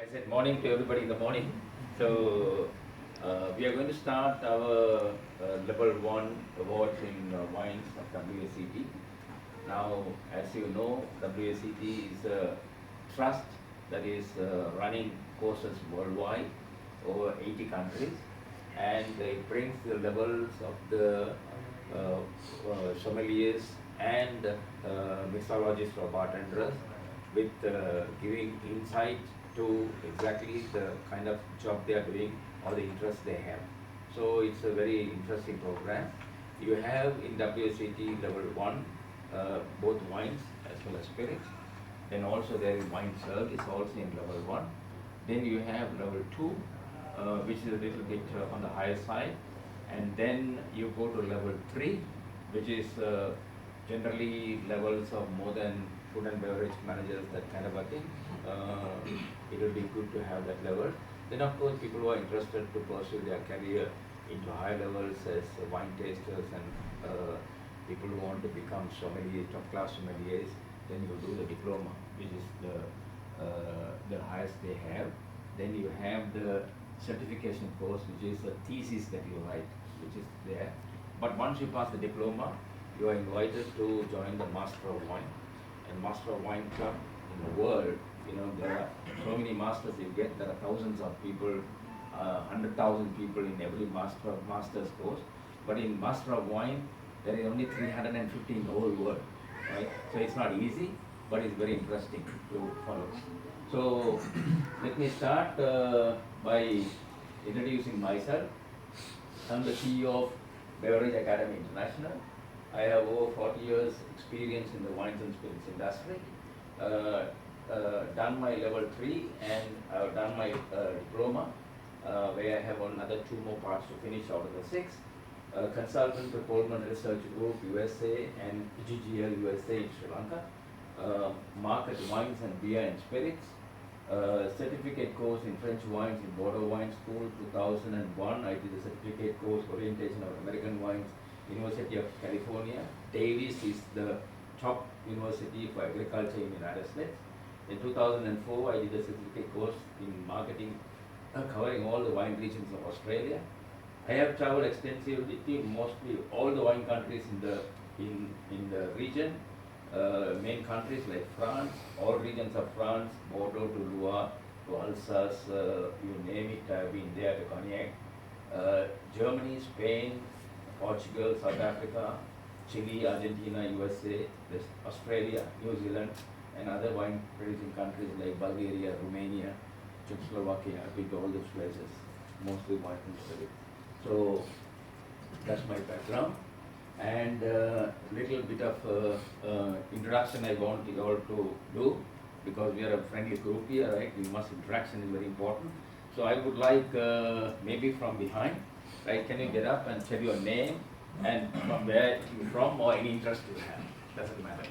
I said morning to everybody in the morning. So we are going to start our level 1 awards in wines of WSET. Now, as you know, WSET is a trust that is running courses worldwide over 80 countries, and it brings the levels of the sommeliers and mixologists or bartenders with giving insight to exactly the kind of job they are doing or the interest they have. So it's a very interesting program. You have in WSET level 1 both wines as well as spirits. Then also there is wine service also in level 1. Then you have level 2, which is a little bit on the higher side. And then you go to level 3, which is generally levels of more than food and beverage managers, that kind of a thing. It will be good to have that level. Then of course people who are interested to pursue their career into higher levels as wine tasters and people who want to become sommeliers, top class sommeliers, then you do the diploma, which is the highest they have. Then you have the certification course, which is a thesis that you write, which is there. But once you pass the diploma, you are invited to join the Master of Wine. And Master of Wine Club in the world, there are so many masters you get. There are thousands of people, 100,000 people in every master's course. But in Master of Wine, there is only 350 in the whole world, right? So it's not easy, but it's very interesting to follow. So let me start by introducing myself. I'm the CEO of Beverage Academy International. I have over 40 years experience in the wines and spirits industry. Done my level 3 and I've done my diploma, where I have another 2 more parts to finish out of the 6. Consultant to Coleman Research Group USA and GGL USA in Sri Lanka. Market wines and beer and spirits. Certificate course in French wines in Bordeaux Wine School 2001. I did a certificate course orientation of American wines, University of California. Davis is the top university for agriculture in the United States. In 2004, I did a certificate course in marketing covering all the wine regions of Australia. I have traveled extensively, mostly all the wine countries in the region. Main countries like France, all regions of France, Bordeaux to Loire to Alsace, you name it, I've been there to Cognac. Germany, Spain, Portugal, South Africa, Chile, Argentina, USA, Australia, New Zealand, and other wine producing countries like Bulgaria, Romania, Czechoslovakia. I've been to all those places, mostly wine and spirits. So that's my background. And little bit of introduction I want you all to do, because we are a friendly group here, right? Interaction is very important. So I would like maybe from behind, right? Can you get up and tell your name and from where you're from or any interest you have? Doesn't matter.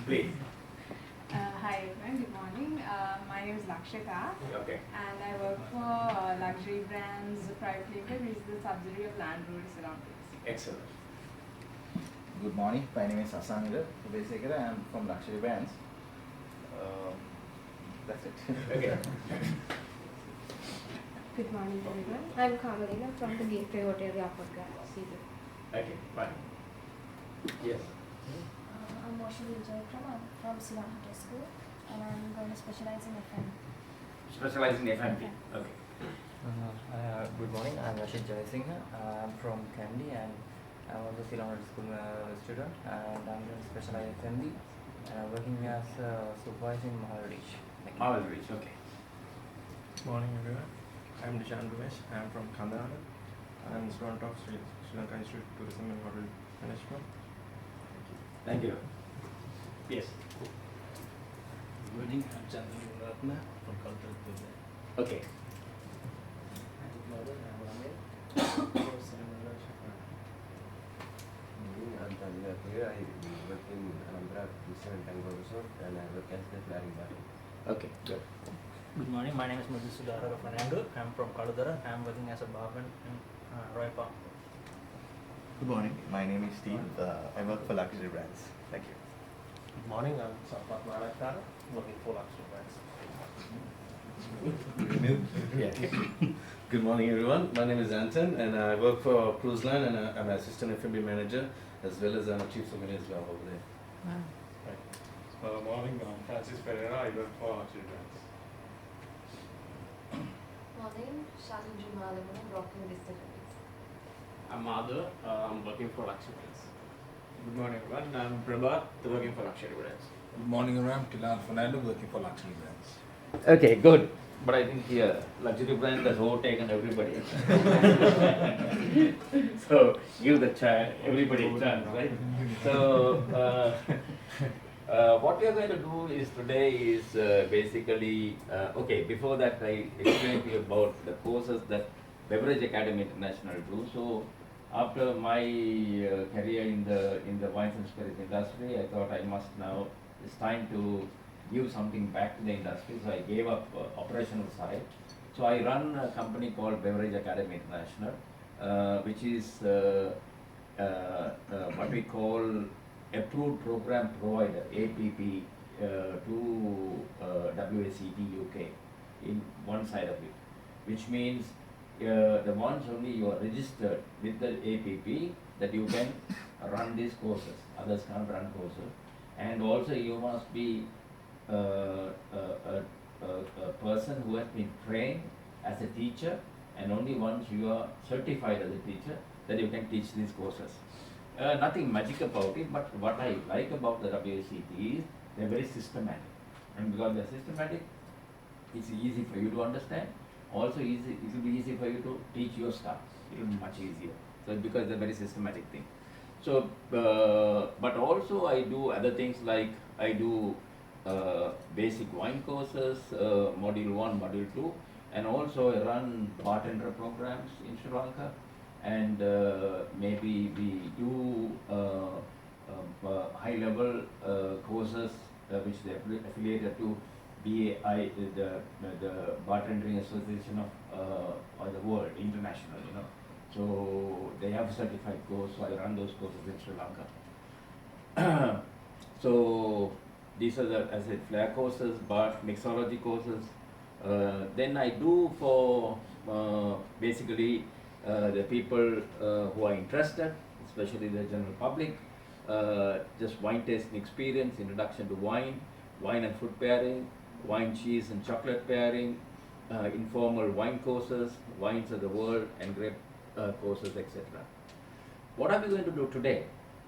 Please. Hi everyone, good morning. My name is Lakshika. Okay. And I work for Luxury Brands Private Limited, which is the subsidiary of Land Road Surroundings. Excellent. Good morning, my name is Asanida. Basically, I am from Luxury Brands. That's it. Okay. Good morning everyone. I'm Kamalina from the Gateway Hotel Airport Season. Okay, fine. Yes. I'm Moshi Vijay from Sivan Hotel School, and I'm going to specialize in FM. Specialize in FMP. Okay. Good morning, I'm Rashid Jaisingh. I'm from Kandy and I'm also Sivan Hotel School student, and I'm going to specialize in FMD and I'm working as a supervisor in Maharadish. Maharadish, okay. Morning everyone, I'm Dishan Dumesh. I'm from Kandahar. I'm student of Sri Lanka Institute of Tourism and Hotel Management. Thank you. Yes. Good morning, I'm Chandran Ratna from Cultural Tourism. Okay. I'm Tanvir here. I work in Alhambra Christian and Tango Resort, and I work as the flaring bartender. Okay, good. Good morning, my name is Madhusudhara Fernando. I'm from Kaludara. I'm working as a barman in Roy Park. Good morning, my name is Steve. I work for Luxury Brands. Thank you. Good morning, I'm Sampath Marakara, working for Luxury Brands. Yeah. Good morning, everyone. My name is Anton, and I work for Cruise Line, and I'm an assistant F&B manager, as well as I'm a chief sommelier as well over there. Morning, I'm Francis Pereira. I work for Children's. Morning, Shalim Jumalim, Rocking Distilleries. I'm Madhu. I'm working for Luxury Brands. Good morning, everyone. I'm Prabhat, working for Luxury Brands. Good morning, everyone. Tilan Fernando, working for Luxury Brands. Okay, good. But I think here, luxury brand has overtaken everybody. So give the chance, everybody a chance, right? So what we are going to do is today is basically, okay, before that I explained to you about the courses that Beverage Academy International do. So after my career in the wines and spirits industry, I thought I must now, it's time to give something back to the industry, so I gave up operational side. So I run a company called Beverage Academy International, which is what we call approved program provider (APP) to WSET UK in one side of it, which means the ones only you are registered with the APP that you can run these courses. Others can't run courses, and also you must be a person who has been trained as a teacher, and only once you are certified as a teacher that you can teach these courses. Nothing magic about it, but what I like about the WSET is they're very systematic, and because they're systematic, it's easy for you to understand. Also, it will be easy for you to teach your staff. It will be much easier. So because they're very systematic thing. So, but also I do other things like I do basic wine courses, module 1, module 2, and also I run bartender programs in Sri Lanka, and maybe we do high level courses which they affiliated to BAI, the Bartendering Association of the world, international, you know. So they have certified course, so I run those courses in Sri Lanka. So these are the, as I said, flair courses, but mixology courses. Then I do for basically the people who are interested, especially the general public, just wine tasting experience, introduction to wine, wine and food pairing, wine, cheese and chocolate pairing, informal wine courses, wines of the world and grape courses, etc. What are we going to do today?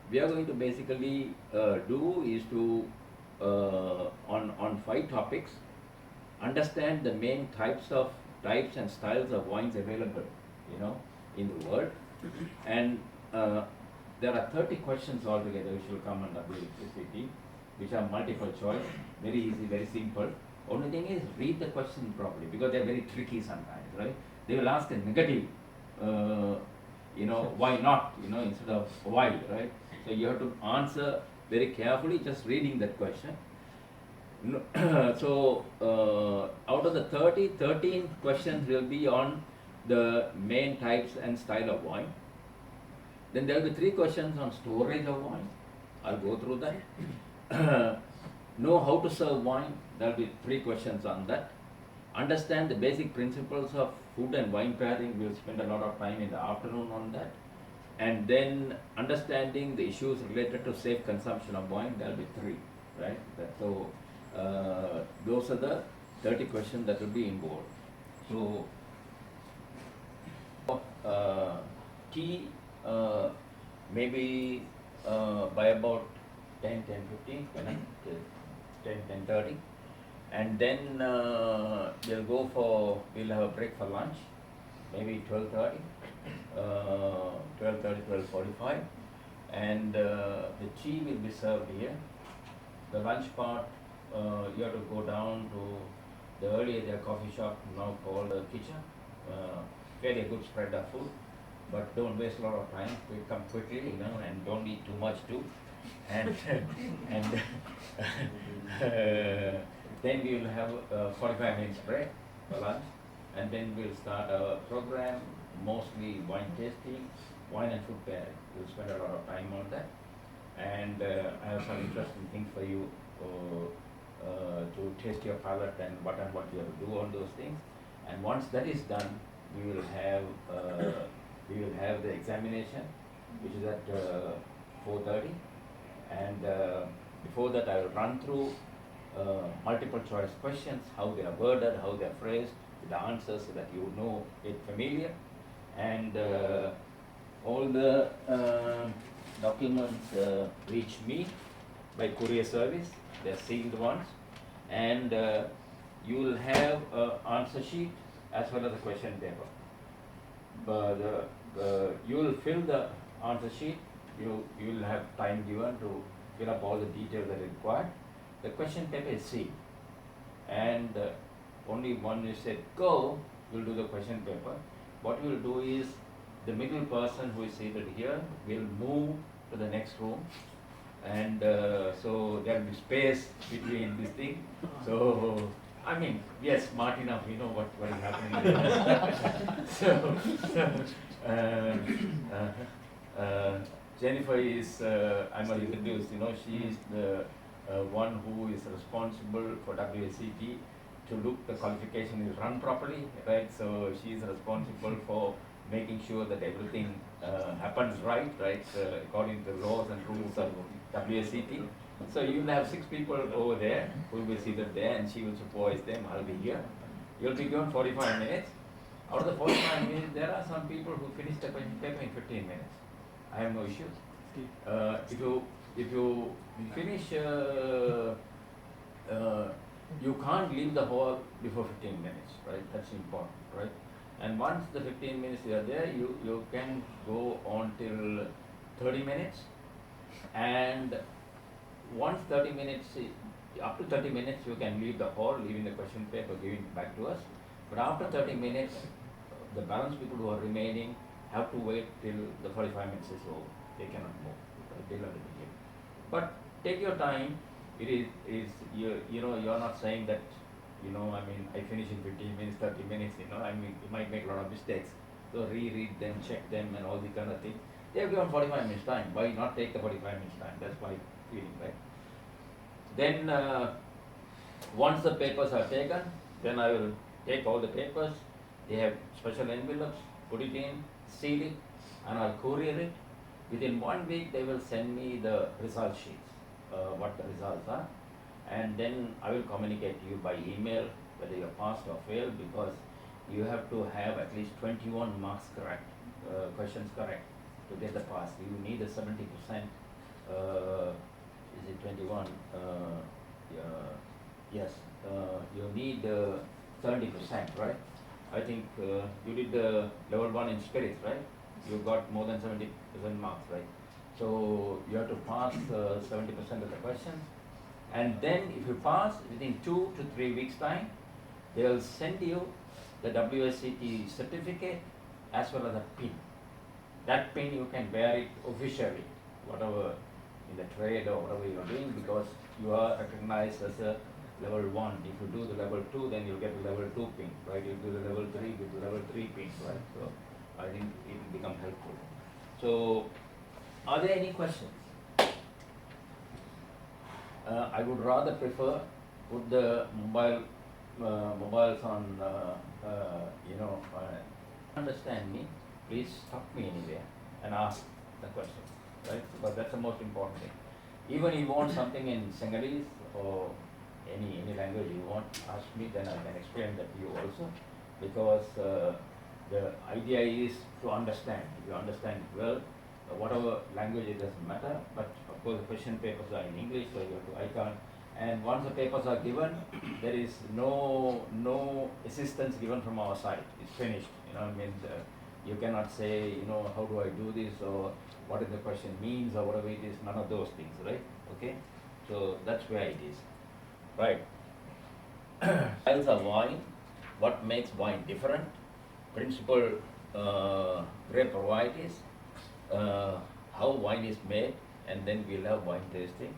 We are going to basically do is to on 5 topics, understand the main types and styles of wines available, you know, in the world, and there are 30 questions altogether which will come on WSET, which are multiple choice, very easy, very simple. Only thing is read the question properly, because they are very tricky sometimes, right? They will ask a negative, you know, why not, you know, instead of why, right? So you have to answer very carefully, just reading that question. So out of the 13 questions will be on the main types and style of wine. Then there will be 3 questions on storage of wine. I'll go through that. Know how to serve wine. There will be 3 questions on that. Understand the basic principles of food and wine pairing. We'll spend a lot of time in the afternoon on that. And then understanding the issues related to safe consumption of wine. There will be 3, right? So those are the 30 questions that will be involved. So tea maybe by about 10:15, 10:30, and then we'll have a break for lunch, maybe 12:30, 12:45, and the tea will be served here. The lunch part, you have to go down to the earlier their coffee shop, now called the kitchen. Very good spread of food, but don't waste a lot of time. We come quickly, you know, and don't eat too much too. And then we will have a 45 minutes break for lunch, and then we'll start our program, mostly wine tasting, wine and food pairing. We'll spend a lot of time on that, and I have some interesting things for you to test your palate and what you have to do on those things. And once that is done, we will have the examination, which is at 4:30. And before that, I will run through multiple choice questions, how they are worded, how they are phrased, the answers so that you know it familiar. And all the documents reach me by courier service. They are sealed ones. And you will have an answer sheet as well as a question paper. But you will fill the answer sheet. You will have time given to fill up all the details that are required. The question paper is sealed. And only when you said go, you will do the question paper. What you will do is the middle person who is seated here will move to the next room. And so there will be space between this thing. So, I mean, yes, Martina, we know what is happening. Jennifer is, I must introduce, she is the one who is responsible for WSET to look the qualification is run properly, right? So she is responsible for making sure that everything happens right, according to the laws and rules of WSET. So you will have 6 people over there who will be seated there, and she will supervise them. I'll be here. You'll be given 45 minutes. Out of the 45 minutes, there are some people who finish the paper in 15 minutes. I have no issues. If you finish, you can't leave the hall before 15 minutes, right? That's important, right? And once the 15 minutes you are there, you can go on till 30 minutes. And once 30 minutes, up to 30 minutes, you can leave the hall, leaving the question paper, giving it back to us. But after 30 minutes, the balance people who are remaining have to wait till the 45 minutes is over. They cannot move. They'll have to begin. But take your time. It is you're not saying that, I finish in 15 minutes, 30 minutes, you might make a lot of mistakes. So reread them, check them, and all these kind of things. They have given 45 minutes time. Why not take the 45 minutes time? That's my feeling, right? Then once the papers are taken, then I will take all the papers. They have special envelopes, put it in, seal it, and I'll courier it. Within 1 week, they will send me the result sheets, what the results are. And then I will communicate to you by email whether you're passed or failed, because you have to have at least 21 marks correct, questions correct to get the pass. You need a 70%, is it 21? Yes, you need 70%, right? I think you did the level 1 in spirits, right? You got more than 70% marks, right? So you have to pass 70% of the questions. And then if you pass within 2 to 3 weeks time, they will send you the WSET certificate as well as a pin. That pin you can wear it officially, whatever in the trade or whatever you are doing, because you are recognized as a level 1. If you do the level 2, then you'll get the level 2 pin, right? You do the level 3, with the level 3 pin, right? So I think it will become helpful. So are there any questions? I would rather prefer put the mobiles on, understand me, please stop me anywhere and ask the question, right? Because that's the most important thing. Even if you want something in Sinhalese or any language you want, ask me, then I can explain that to you also. Because the idea is to understand. If you understand it well, whatever language, it doesn't matter. But of course, the question papers are in English, so you have to icon. And once the papers are given, there is no assistance given from our side. It's finished. You cannot say, how do I do this, or what the question means, or whatever it is. None of those things, right? Okay. So that's where it is, right? Styles of wine. What makes wine different? Principal grape varieties. How wine is made, and then we'll have wine tasting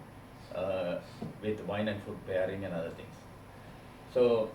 with wine and food pairing and other things. So